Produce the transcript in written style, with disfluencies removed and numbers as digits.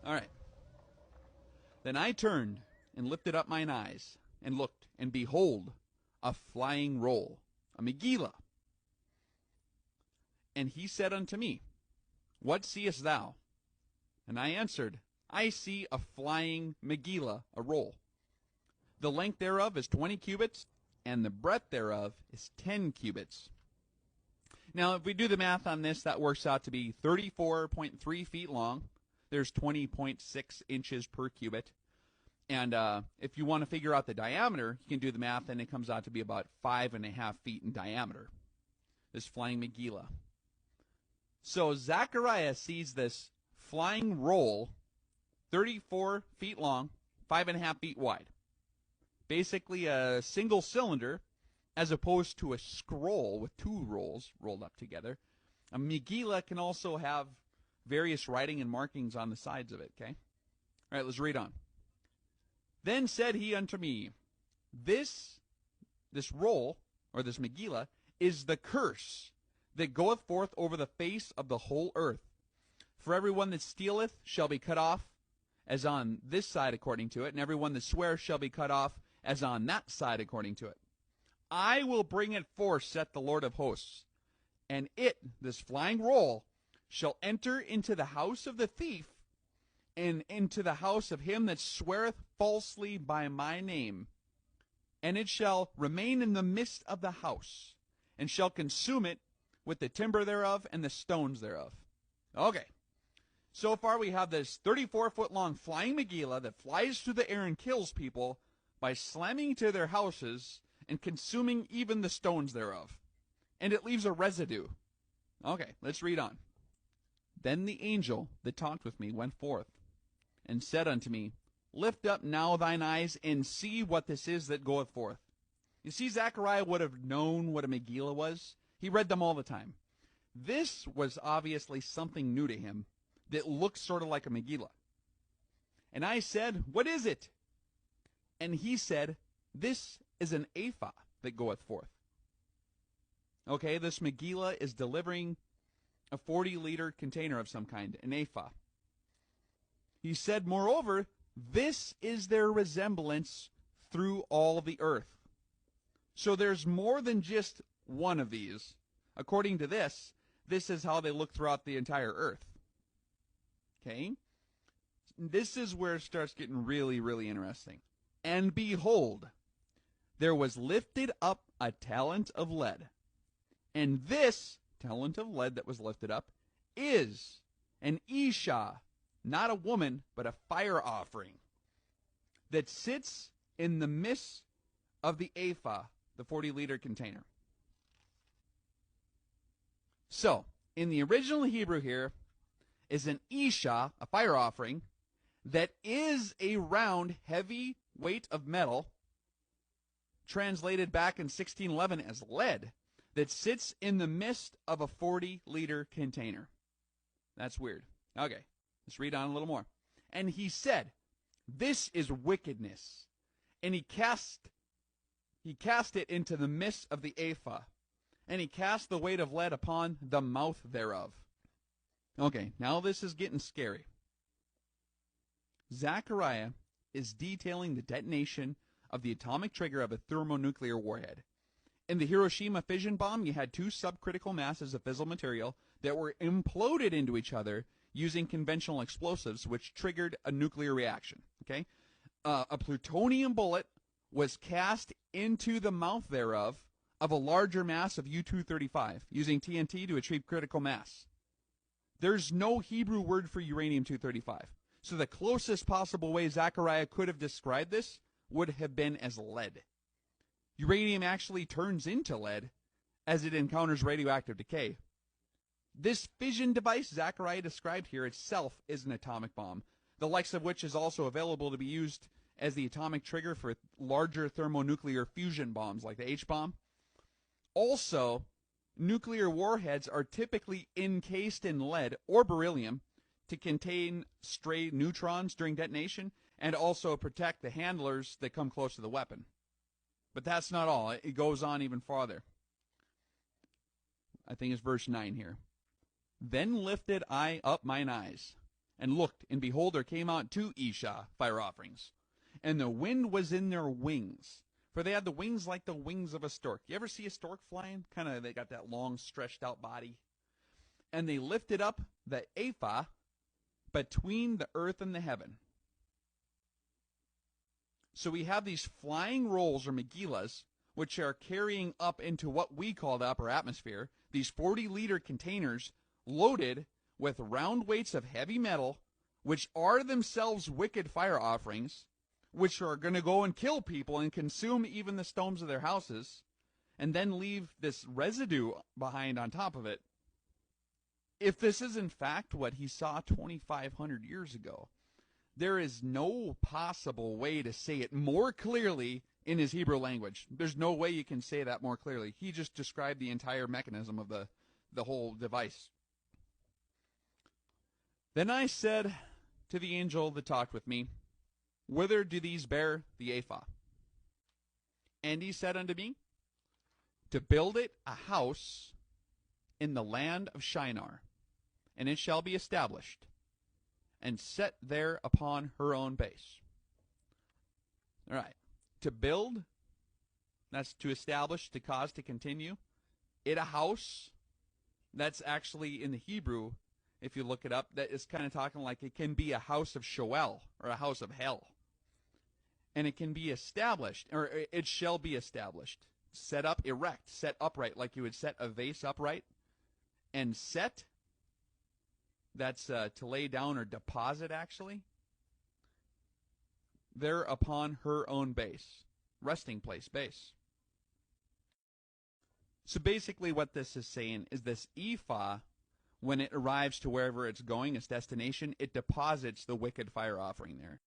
All right. Then I turned and lifted up mine eyes and looked, and behold, a flying roll, a Megillah. And he said unto me, What seest thou? And I answered, I see a flying Megillah, a roll. The length thereof is 20 cubits, and the breadth thereof is 10 cubits. Now, if we do the math on this, that works out to be 34.3 feet long. There's 20.6 inches per cubit. And if you want to figure out the diameter, you can do the math, and it comes out to be about 5.5 feet in diameter, this flying Megillah. So Zechariah sees this flying roll, 34 feet long, 5.5 feet wide. Basically a single cylinder, as opposed to a scroll with two rolls rolled up together. A Megillah can also have various writing and markings on the sides of it, okay? All right, let's read on. Then said he unto me, This roll, or this Megillah, is the curse that goeth forth over the face of the whole earth. For every one that stealeth shall be cut off, as on this side according to it, and every one that sweareth shall be cut off, as on that side according to it. I will bring it forth, saith the Lord of hosts, and it, this flying roll, shall enter into the house of the thief, and into the house of him that sweareth falsely by my name. And it shall remain in the midst of the house, and shall consume it with the timber thereof and the stones thereof. Okay. So far we have this 34-foot-long flying Megillah that flies through the air and kills people by slamming into their houses and consuming even the stones thereof. And it leaves a residue. Okay, let's read on. Then the angel that talked with me went forth, and said unto me, Lift up now thine eyes, and see what this is that goeth forth. You see, Zechariah would have known what a Megillah was. He read them all the time. This was obviously something new to him that looked sort of like a Megillah. And I said, What is it? And he said, This is an ephah that goeth forth. Okay, this Megillah is delivering a 40-liter container of some kind, an ephah. He said, Moreover, this is their resemblance through all the earth. So there's more than just one of these. According to this is how they look throughout the entire earth. Okay? This is where it starts getting really, really interesting. And behold, there was lifted up a talent of lead. And this talent of lead that was lifted up is an Isha, not a woman, but a fire offering, that sits in the midst of the ephah, the 40-liter container. So, in the original Hebrew here is an Isha, a fire offering, that is a round, heavy weight of metal, translated back in 1611 as lead, that sits in the midst of a 40-liter container. That's weird. Okay, let's read on a little more. And he said, This is wickedness. And he cast it into the midst of the ephah, and he cast the weight of lead upon the mouth thereof. Okay, now this is getting scary. Zechariah is detailing the detonation of the atomic trigger of a thermonuclear warhead. In the Hiroshima fission bomb, you had two subcritical masses of fissile material that were imploded into each other using conventional explosives, which triggered a nuclear reaction. Okay, a plutonium bullet was cast into the mouth thereof of a larger mass of U-235 using TNT to achieve critical mass. There's no Hebrew word for uranium-235. So the closest possible way Zechariah could have described this would have been as lead. Uranium actually turns into lead as it encounters radioactive decay. This fission device Zechariah described here itself is an atomic bomb, the likes of which is also available to be used as the atomic trigger for larger thermonuclear fusion bombs like the H-bomb. Also, nuclear warheads are typically encased in lead or beryllium to contain stray neutrons during detonation and also protect the handlers that come close to the weapon. But that's not all. It goes on even farther. I think it's verse 9 here. Then lifted I up mine eyes, And looked, and behold, there came out 2 ephah fire offerings. And the wind was in their wings, for they had the wings like the wings of a stork. You ever see a stork flying? Kind of, they got that long, stretched out body. And they lifted up the ephah between the earth and the heaven. So we have these flying rolls, or Megillas, which are carrying up into what we call the upper atmosphere, these 40-liter containers loaded with round weights of heavy metal, which are themselves wicked fire offerings, which are going to go and kill people and consume even the stones of their houses, and then leave this residue behind on top of it. If this is in fact what he saw 2,500 years ago, there is no possible way to say it more clearly in his Hebrew language. There's no way you can say that more clearly. He just described the entire mechanism of the whole device. Then I said to the angel that talked with me, whither do these bear the ephah? And he said unto me, to build it a house in the land of Shinar, and it shall be established, and set there upon her own base. All right. To build, that's to establish, to cause, to continue. It a house, that's actually in the Hebrew, if you look it up, that is kind of talking like it can be a house of Sheol, or a house of hell. And it can be established, or it shall be established. Set up, erect, set upright, like you would set a vase upright. And set, that's to lay down or deposit, actually. There upon her own base. Resting place, base. So basically what this is saying is this ephah, when it arrives to wherever it's going, its destination, it deposits the wicked fire offering there.